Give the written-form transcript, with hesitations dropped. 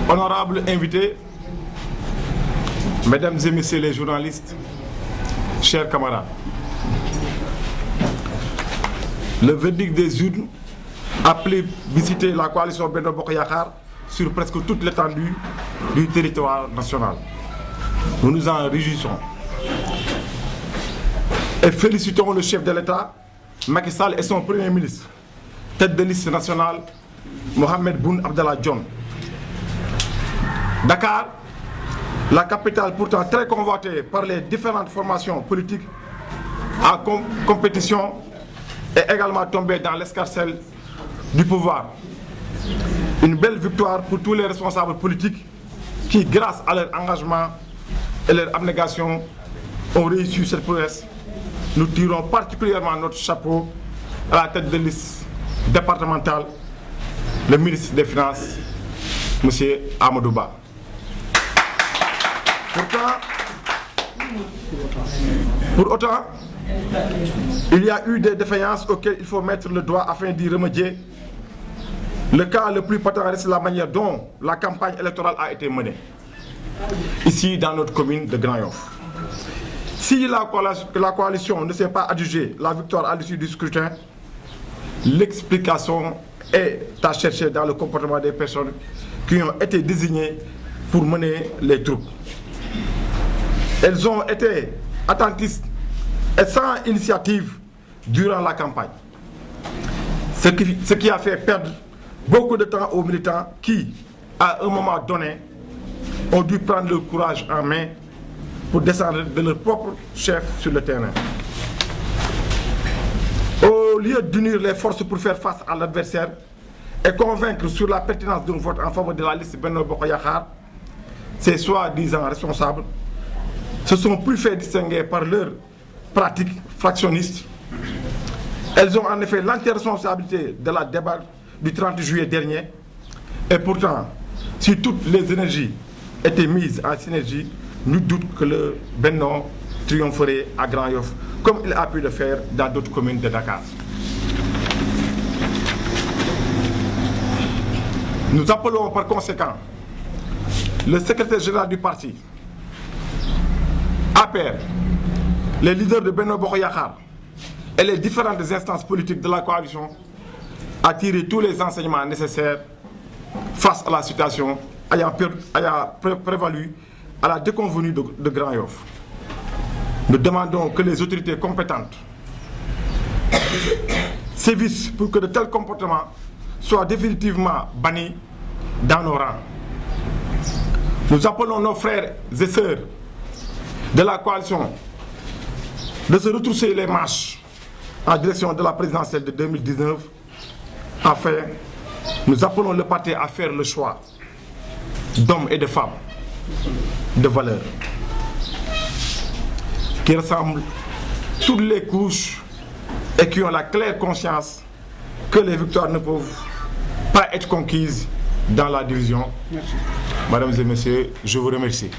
Honorables invités, mesdames et messieurs les journalistes, chers camarades, le verdict des urnes a plébiscité la coalition Benno Bokk Yakaar sur presque toute l'étendue du territoire national. Nous nous en réjouissons et félicitons le chef de l'État, Macky Sall, et son Premier ministre, tête de liste nationale, Mohamed Boun Abdallah Dionne. Dakar, la capitale pourtant très convoitée par les différentes formations politiques en compétition, est également tombée dans l'escarcelle du pouvoir. Une belle victoire pour tous les responsables politiques qui, grâce à leur engagement et leur abnégation, ont réussi cette prouesse. Nous tirons particulièrement notre chapeau à la tête de liste départementale, le ministre des Finances, M. Amadou Ba. Pour autant, il y a eu des défaillances auxquelles il faut mettre le doigt afin d'y remédier. Le cas le plus patent reste la manière dont la campagne électorale a été menée, ici dans notre commune de Grand Yoff. Si la coalition ne s'est pas adjugée la victoire à l'issue du scrutin, l'explication est à chercher dans le comportement des personnes qui ont été désignées pour mener les troupes. Elles ont été attentistes et sans initiative durant la campagne, ce qui a fait perdre beaucoup de temps aux militants qui, à un moment donné, ont dû prendre le courage en main pour descendre de leur propre chef sur le terrain. Au lieu d'unir les forces pour faire face à l'adversaire et convaincre sur la pertinence d'un vote en faveur de la liste Benno Bokk Yakaar, ces soi-disant responsables se sont plus fait distinguer par leurs pratiques fractionnistes. Elles ont en effet l'entière responsabilité de la débat du 30 juillet dernier. Et pourtant, si toutes les énergies étaient mises en synergie, nul doute que le Benno triompherait à Grand Yoff, comme il a pu le faire dans d'autres communes de Dakar. Nous appelons par conséquent le secrétaire général du parti, APR, les leaders de Benno Bokk Yakaar et les différentes instances politiques de la coalition à tirer tous les enseignements nécessaires face à la situation ayant prévalu à la déconvenue de Grand Yoff. Nous demandons que les autorités compétentes sévissent pour que de tels comportements soient définitivement bannis dans nos rangs. Nous appelons nos frères et sœurs de la coalition de se retrousser les manches en direction de la présidentielle de 2019. Enfin, nous appelons le parti à faire le choix d'hommes et de femmes de valeur qui ressemblent toutes les couches et qui ont la claire conscience que les victoires ne peuvent pas être conquises dans la division. Merci. Mesdames et messieurs, je vous remercie.